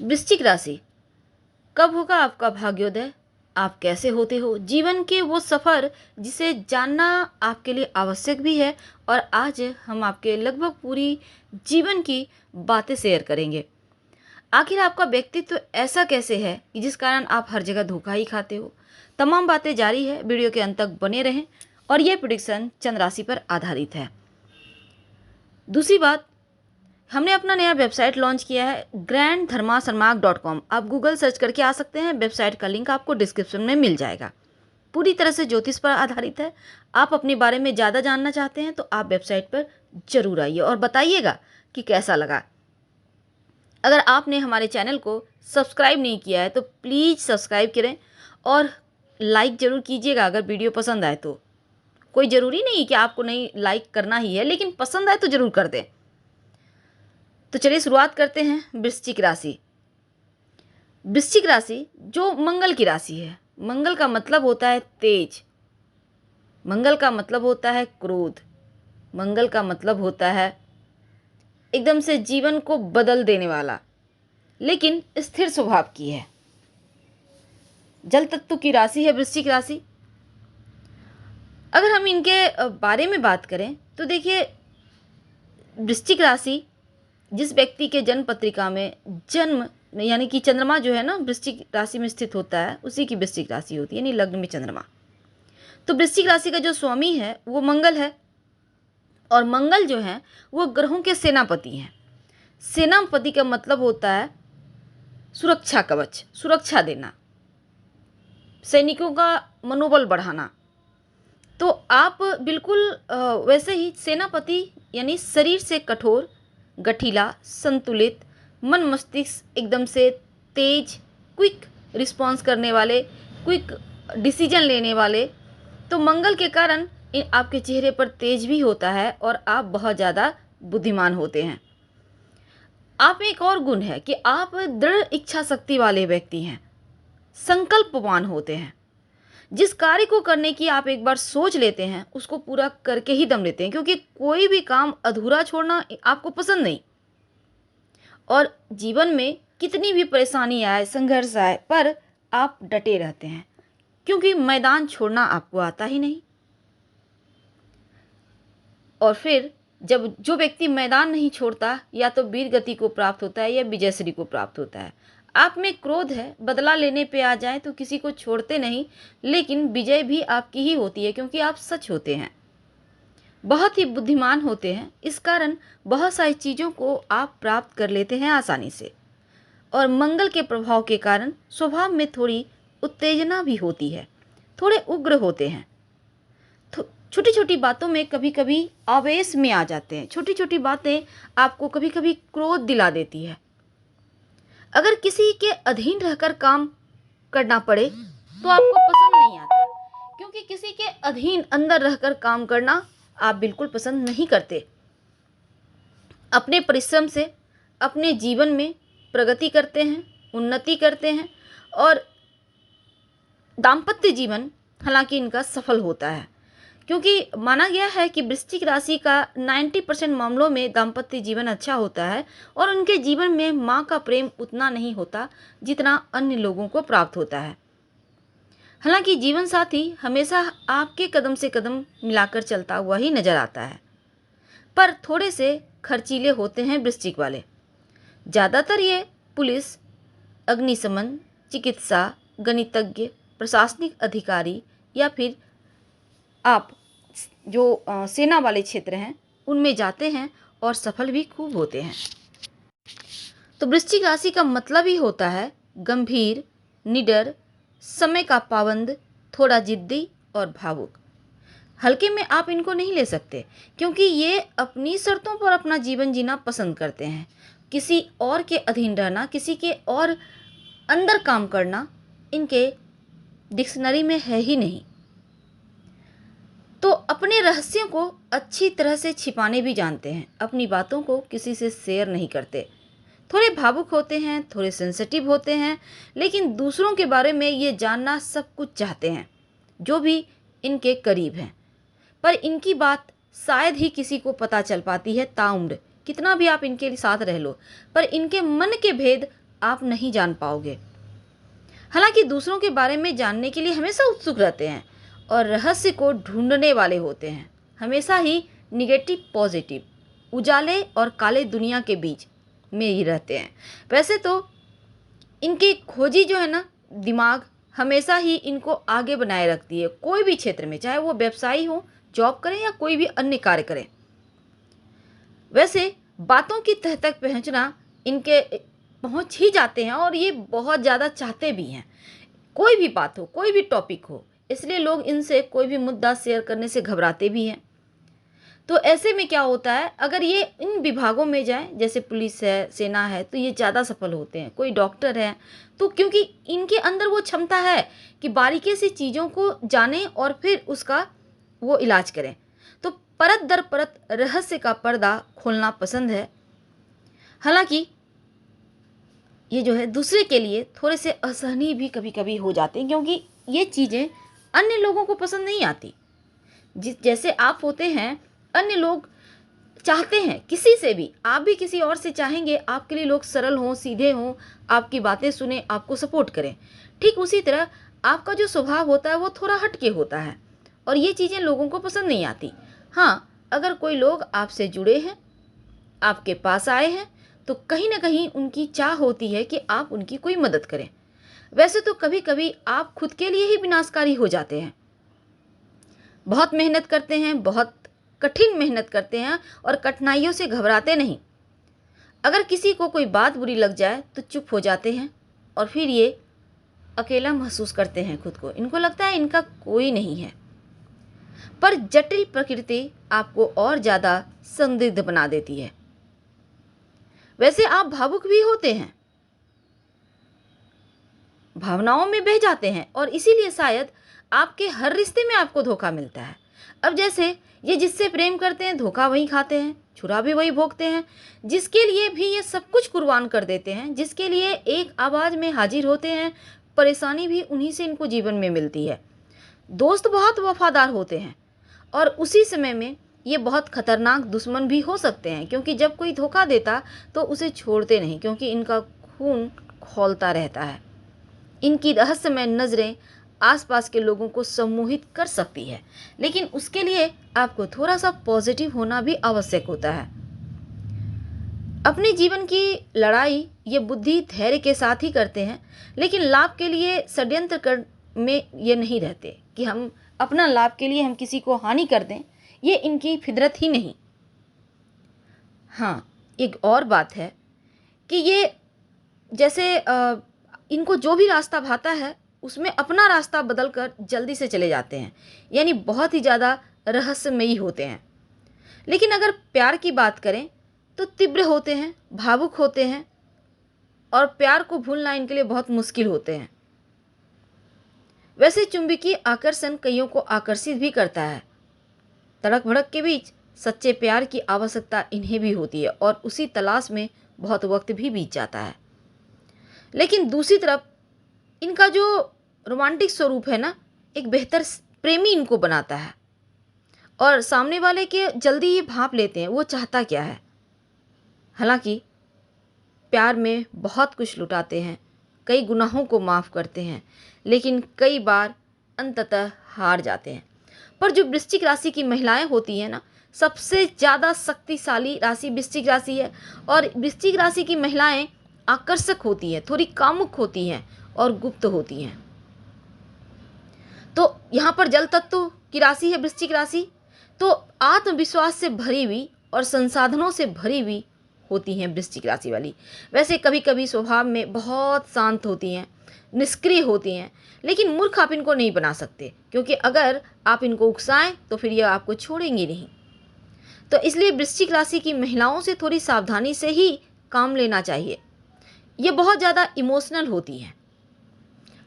वृश्चिक राशि, कब होगा आपका भाग्योदय? आप कैसे होते हो? जीवन के वो सफ़र जिसे जानना आपके लिए आवश्यक भी है। और आज हम आपके लगभग पूरी जीवन की बातें शेयर करेंगे। आखिर आपका व्यक्तित्व ऐसा कैसे है कि जिस कारण आप हर जगह धोखा ही खाते हो? तमाम बातें जारी है, वीडियो के अंत तक बने रहें। और ये प्रेडिक्शन चंद्र राशि पर आधारित है। दूसरी बात, हमने अपना नया वेबसाइट लॉन्च किया है granddharmasarmak.com। आप गूगल सर्च करके आ सकते हैं। वेबसाइट का लिंक आपको डिस्क्रिप्शन में मिल जाएगा। पूरी तरह से ज्योतिष पर आधारित है। आप अपने बारे में ज़्यादा जानना चाहते हैं तो आप वेबसाइट पर जरूर आइए और बताइएगा कि कैसा लगा। अगर आपने हमारे चैनल को सब्सक्राइब नहीं किया है तो प्लीज़ सब्सक्राइब करें और लाइक ज़रूर कीजिएगा अगर वीडियो पसंद आए तो। कोई ज़रूरी नहीं कि आपको नहीं लाइक करना ही है, लेकिन पसंद आए तो ज़रूर कर दें। तो चलिए शुरुआत करते हैं। वृश्चिक राशि, वृश्चिक राशि जो मंगल की राशि है। मंगल का मतलब होता है तेज, मंगल का मतलब होता है क्रोध, मंगल का मतलब होता है एकदम से जीवन को बदल देने वाला, लेकिन स्थिर स्वभाव की है। जल तत्व की राशि है वृश्चिक राशि। अगर हम इनके बारे में बात करें तो देखिए, वृश्चिक राशि जिस व्यक्ति के जन्म पत्रिका में जन्म यानी कि चंद्रमा जो है ना वृश्चिक राशि में स्थित होता है, उसी की वृश्चिक राशि होती है, यानी लग्न में चंद्रमा। तो वृश्चिक राशि का जो स्वामी है वो मंगल है। और मंगल जो है वो ग्रहों के सेनापति हैं। सेनापति का मतलब होता है सुरक्षा कवच, सुरक्षा देना, सैनिकों का मनोबल बढ़ाना। तो आप बिल्कुल वैसे ही सेनापति यानी शरीर से कठोर, गठीला, संतुलित, मन मस्तिष्क एकदम से तेज, क्विक रिस्पॉन्स करने वाले, क्विक डिसीजन लेने वाले। तो मंगल के कारण आपके चेहरे पर तेज भी होता है और आप बहुत ज़्यादा बुद्धिमान होते हैं। आप एक और गुण है कि आप दृढ़ इच्छा शक्ति वाले व्यक्ति हैं, संकल्पवान होते हैं। जिस कार्य को करने की आप एक बार सोच लेते हैं उसको पूरा करके ही दम लेते हैं, क्योंकि कोई भी काम अधूरा छोड़ना आपको पसंद नहीं। और जीवन में कितनी भी परेशानी आए, संघर्ष आए, पर आप डटे रहते हैं, क्योंकि मैदान छोड़ना आपको आता ही नहीं। और फिर जब जो व्यक्ति मैदान नहीं छोड़ता, या तो वीर गति को प्राप्त होता है या विजयश्री को प्राप्त होता है। आप में क्रोध है, बदला लेने पे आ जाए तो किसी को छोड़ते नहीं, लेकिन विजय भी आपकी ही होती है, क्योंकि आप सच होते हैं, बहुत ही बुद्धिमान होते हैं। इस कारण बहुत सारी चीज़ों को आप प्राप्त कर लेते हैं आसानी से। और मंगल के प्रभाव के कारण स्वभाव में थोड़ी उत्तेजना भी होती है, थोड़े उग्र होते हैं, छोटी छोटी बातों में कभी कभी आवेश में आ जाते हैं। छोटी छोटी बातें आपको कभी कभी क्रोध दिला देती है। अगर किसी के अधीन रहकर काम करना पड़े तो आपको पसंद नहीं आता, क्योंकि किसी के अधीन अंदर रहकर काम करना आप बिल्कुल पसंद नहीं करते। अपने परिश्रम से अपने जीवन में प्रगति करते हैं, उन्नति करते हैं। और दाम्पत्य जीवन हालांकि इनका सफल होता है, क्योंकि माना गया है कि वृश्चिक राशि का 90% मामलों में दाम्पत्य जीवन अच्छा होता है। और उनके जीवन में माँ का प्रेम उतना नहीं होता जितना अन्य लोगों को प्राप्त होता है। हालांकि जीवन साथी हमेशा आपके कदम से कदम मिलाकर चलता हुआ ही नजर आता है, पर थोड़े से खर्चीले होते हैं वृश्चिक वाले। ज़्यादातर ये पुलिस, अग्निशमन, चिकित्सा, गणितज्ञ, प्रशासनिक अधिकारी या फिर आप जो सेना वाले क्षेत्र हैं उनमें जाते हैं और सफल भी खूब होते हैं। तो वृश्चिक राशि का मतलब ही होता है गंभीर, निडर, समय का पाबंद, थोड़ा जिद्दी और भावुक। हल्के में आप इनको नहीं ले सकते, क्योंकि ये अपनी शर्तों पर अपना जीवन जीना पसंद करते हैं। किसी और के अधीन रहना, किसी के और अंदर काम करना इनके डिक्शनरी में है ही नहीं। तो अपने रहस्यों को अच्छी तरह से छिपाने भी जानते हैं, अपनी बातों को किसी से शेयर नहीं करते। थोड़े भावुक होते हैं, थोड़े सेंसिटिव होते हैं, लेकिन दूसरों के बारे में ये जानना सब कुछ चाहते हैं जो भी इनके करीब हैं। पर इनकी बात शायद ही किसी को पता चल पाती है ताउम्र, कितना भी आप इनके साथ रह लो, पर इनके मन के भेद आप नहीं जान पाओगे। हालांकि दूसरों के बारे में जानने के लिए हमेशा उत्सुक रहते हैं और रहस्य को ढूंढने वाले होते हैं। हमेशा ही निगेटिव पॉजिटिव, उजाले और काले दुनिया के बीच में ही रहते हैं। वैसे तो इनकी खोजी जो है ना, दिमाग हमेशा ही इनको आगे बनाए रखती है, कोई भी क्षेत्र में, चाहे वो व्यवसायी हो, जॉब करें या कोई भी अन्य कार्य करें। वैसे बातों की तह तक पहुंचना इनके पहुंच ही जाते हैं और ये बहुत ज़्यादा चाहते भी हैं। कोई भी बात हो, कोई भी टॉपिक हो, इसलिए लोग इनसे कोई भी मुद्दा शेयर करने से घबराते भी हैं। तो ऐसे में क्या होता है, अगर ये इन विभागों में जाए, जैसे पुलिस है, सेना है, तो ये ज़्यादा सफल होते हैं। कोई डॉक्टर है, तो क्योंकि इनके अंदर वो क्षमता है कि बारीकी से चीज़ों को जानें और फिर उसका वो इलाज करें। तो परत दर परत रहस्य का पर्दा खोलना पसंद है। हालांकि ये जो है दूसरे के लिए थोड़े से असहनीय भी कभी कभी हो जाते हैं, क्योंकि ये चीज़ें अन्य लोगों को पसंद नहीं आती। जिस जैसे आप होते हैं, अन्य लोग चाहते हैं किसी से भी, आप भी किसी और से चाहेंगे आपके लिए लोग सरल हों, सीधे हों, आपकी बातें सुने, आपको सपोर्ट करें। ठीक उसी तरह आपका जो स्वभाव होता है वो थोड़ा हटके होता है और ये चीज़ें लोगों को पसंद नहीं आती। हाँ, अगर कोई लोग आपसे जुड़े हैं, आपके पास आए हैं, तो कहीं ना कहीं उनकी चाह होती है कि आप उनकी कोई मदद करें। वैसे तो कभी कभी आप खुद के लिए ही विनाशकारी हो जाते हैं। बहुत मेहनत करते हैं, बहुत कठिन मेहनत करते हैं और कठिनाइयों से घबराते नहीं। अगर किसी को कोई बात बुरी लग जाए तो चुप हो जाते हैं और फिर ये अकेला महसूस करते हैं खुद को। इनको लगता है इनका कोई नहीं है। पर जटिल प्रकृति आपको और ज़्यादा संदिग्ध बना देती है। वैसे आप भावुक भी होते हैं, भावनाओं में बह जाते हैं और इसीलिए शायद आपके हर रिश्ते में आपको धोखा मिलता है। अब जैसे ये जिससे प्रेम करते हैं, धोखा वही खाते हैं, छुरा भी वही भोगते हैं। जिसके लिए भी ये सब कुछ कुर्बान कर देते हैं, जिसके लिए एक आवाज़ में हाजिर होते हैं, परेशानी भी उन्हीं से इनको जीवन में मिलती है। दोस्त बहुत वफादार होते हैं और उसी समय में ये बहुत खतरनाक दुश्मन भी हो सकते हैं, क्योंकि जब कोई धोखा देता तो उसे छोड़ते नहीं, क्योंकि इनका खून खौलता रहता है। इनकी रहस्यमय नज़रें आसपास के लोगों को सम्मोहित कर सकती है, लेकिन उसके लिए आपको थोड़ा सा पॉजिटिव होना भी आवश्यक होता है। अपने जीवन की लड़ाई ये बुद्धि धैर्य के साथ ही करते हैं, लेकिन लाभ के लिए षड्यंत्र कर में ये नहीं रहते कि हम अपना लाभ के लिए हम किसी को हानि कर दें। ये इनकी फितरत ही नहीं। हाँ, एक और बात है कि ये जैसे इनको जो भी रास्ता भाता है उसमें अपना रास्ता बदलकर जल्दी से चले जाते हैं, यानी बहुत ही ज़्यादा रहस्यमयी होते हैं। लेकिन अगर प्यार की बात करें तो तीव्र होते हैं, भावुक होते हैं और प्यार को भूलना इनके लिए बहुत मुश्किल होते हैं। वैसे चुंबकीय आकर्षण कईयों को आकर्षित भी करता है। तड़क भड़क के बीच सच्चे प्यार की आवश्यकता इन्हें भी होती है और उसी तलाश में बहुत वक्त भी बीत जाता है। लेकिन दूसरी तरफ इनका जो रोमांटिक स्वरूप है ना, एक बेहतर प्रेमी इनको बनाता है और सामने वाले के जल्दी ये भांप लेते हैं वो चाहता क्या है। हालांकि प्यार में बहुत कुछ लुटाते हैं, कई गुनाहों को माफ़ करते हैं, लेकिन कई बार अंततः हार जाते हैं। पर जो वृश्चिक राशि की महिलाएं होती हैं ना, सबसे ज़्यादा शक्तिशाली राशि वृश्चिक राशि है और वृश्चिक राशि की महिलाएं आकर्षक होती हैं, थोड़ी कामुक होती हैं और गुप्त होती हैं। तो यहाँ पर जल तत्व की राशि है वृश्चिक राशि, तो आत्मविश्वास से भरी हुई और संसाधनों से भरी हुई होती हैं वृश्चिक राशि वाली। वैसे कभी कभी स्वभाव में बहुत शांत होती हैं, निष्क्रिय होती हैं, लेकिन मूर्ख आप इनको नहीं बना सकते, क्योंकि अगर आप इनको उकसाएं तो फिर ये आपको छोड़ेंगी नहीं। तो इसलिए वृश्चिक राशि की महिलाओं से थोड़ी सावधानी से ही काम लेना चाहिए। ये बहुत ज़्यादा इमोशनल होती हैं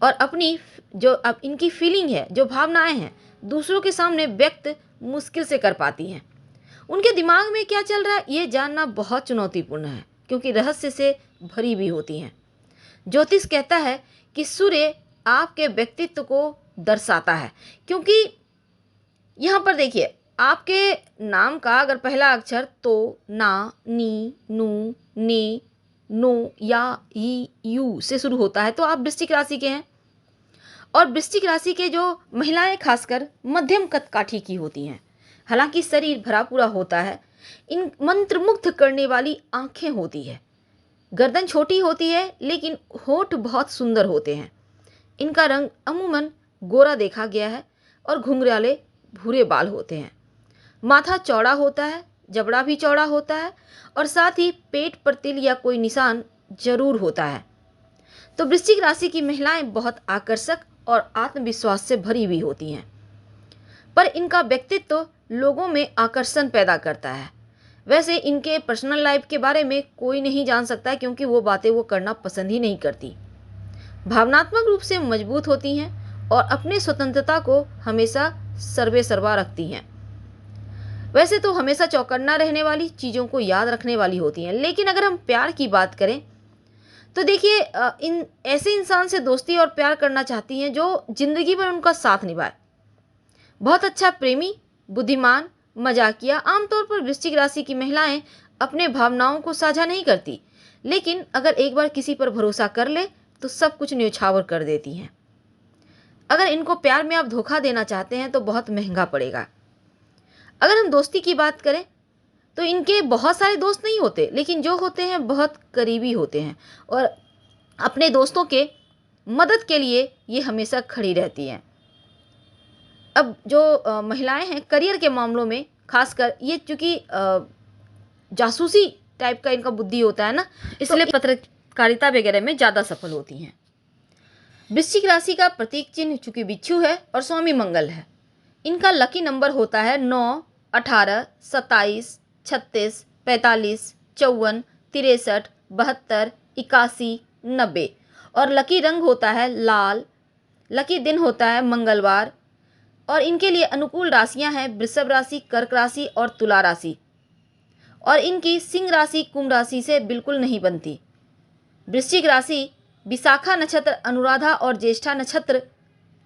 और अपनी जो अब इनकी फीलिंग है, जो भावनाएं हैं, दूसरों के सामने व्यक्त मुश्किल से कर पाती हैं। उनके दिमाग में क्या चल रहा है ये जानना बहुत चुनौतीपूर्ण है, क्योंकि रहस्य से भरी हुई होती हैं। ज्योतिष कहता है कि सूर्य आपके व्यक्तित्व को दर्शाता है, क्योंकि यहाँ पर देखिए आपके नाम का अगर पहला अक्षर तो, ना, नी, नू, नी, नो या ही, यू से शुरू होता है, तो आप वृश्चिक राशि के हैं। और वृश्चिक राशि के जो महिलाएं खासकर मध्यम कदकाठी की होती हैं। हालांकि शरीर भरा पूरा होता है, इन मंत्रमुग्ध करने वाली आंखें होती है, गर्दन छोटी होती है लेकिन होठ बहुत सुंदर होते हैं। इनका रंग अमूमन गोरा देखा गया है और घुंघराले भूरे बाल होते हैं। माथा चौड़ा होता है, जबड़ा भी चौड़ा होता है और साथ ही पेट पर तिल या कोई निशान जरूर होता है। तो वृश्चिक राशि की महिलाएं बहुत आकर्षक और आत्मविश्वास से भरी हुई होती हैं, पर इनका व्यक्तित्व लोगों में आकर्षण पैदा करता है। वैसे इनके पर्सनल लाइफ के बारे में कोई नहीं जान सकता है, क्योंकि वो बातें वो करना पसंद ही नहीं करती। भावनात्मक रूप से मजबूत होती हैं और अपनी स्वतंत्रता को हमेशा सर्वे सर्वा रखती हैं। वैसे तो हमेशा चौकन्ना रहने वाली, चीज़ों को याद रखने वाली होती हैं। लेकिन अगर हम प्यार की बात करें तो देखिए, इन ऐसे इंसान से दोस्ती और प्यार करना चाहती हैं जो जिंदगी भर उनका साथ निभाए। बहुत अच्छा प्रेमी, बुद्धिमान, मजाकिया। आमतौर पर वृश्चिक राशि की महिलाएं अपने भावनाओं को साझा नहीं करती, लेकिन अगर एक बार किसी पर भरोसा कर ले तो सब कुछ न्यौछावर कर देती हैं। अगर इनको प्यार में आप धोखा देना चाहते हैं तो बहुत महंगा पड़ेगा। अगर हम दोस्ती की बात करें तो इनके बहुत सारे दोस्त नहीं होते, लेकिन जो होते हैं बहुत करीबी होते हैं और अपने दोस्तों के मदद के लिए ये हमेशा खड़ी रहती हैं। अब जो महिलाएं हैं, करियर के मामलों में खासकर ये, चूँकि जासूसी टाइप का इनका बुद्धि होता है ना, इसलिए पत्रकारिता वगैरह में ज़्यादा सफल होती हैं। वृश्चिक राशि का प्रतीक चिन्ह चूँकि बिच्छू है और स्वामी मंगल है। इनका लकी नंबर होता है 9, 18, 27, 36, 45, 54, 63, 72, 81, 90 और लकी रंग होता है लाल। लकी दिन होता है मंगलवार और इनके लिए अनुकूल राशियां हैं वृषभ राशि, कर्क राशि और तुला राशि। और इनकी सिंह राशि कुंभ राशि से बिल्कुल नहीं बनती। वृश्चिक राशि विशाखा नक्षत्र, अनुराधा और ज्येष्ठा नक्षत्र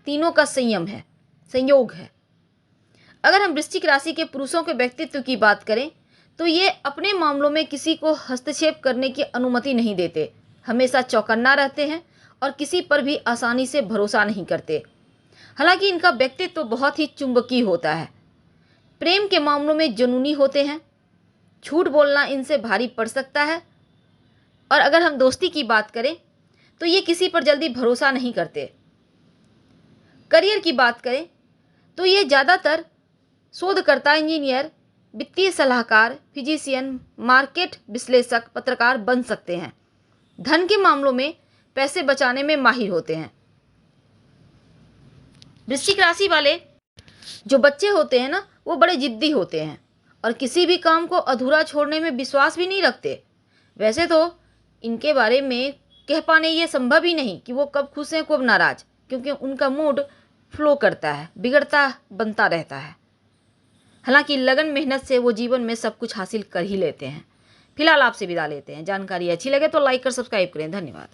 तीनों का संयोग है। अगर हम वृश्चिक राशि के पुरुषों के व्यक्तित्व की बात करें तो ये अपने मामलों में किसी को हस्तक्षेप करने की अनुमति नहीं देते, हमेशा चौकन्ना रहते हैं और किसी पर भी आसानी से भरोसा नहीं करते। हालांकि इनका व्यक्तित्व बहुत ही चुंबकीय होता है। प्रेम के मामलों में जुनूनी होते हैं, झूठ बोलना इनसे भारी पड़ सकता है। और अगर हम दोस्ती की बात करें तो ये किसी पर जल्दी भरोसा नहीं करते। करियर की बात करें तो ये ज़्यादातर शोधकर्ता, इंजीनियर, वित्तीय सलाहकार, फिजिशियन, मार्केट विश्लेषक, पत्रकार बन सकते हैं। धन के मामलों में पैसे बचाने में माहिर होते हैं। वृश्चिक राशि वाले जो बच्चे होते हैं ना, वो बड़े जिद्दी होते हैं और किसी भी काम को अधूरा छोड़ने में विश्वास भी नहीं रखते। वैसे तो इनके बारे में कह पाने ये संभव ही नहीं कि वो कब खुश हैं कब नाराज, क्योंकि उनका मूड फ्लो करता है, बिगड़ता बनता रहता है। हालांकि लगन मेहनत से वो जीवन में सब कुछ हासिल कर ही लेते हैं। फिलहाल आपसे विदा लेते हैं। जानकारी अच्छी लगे तो लाइक कर सब्सक्राइब करें। धन्यवाद।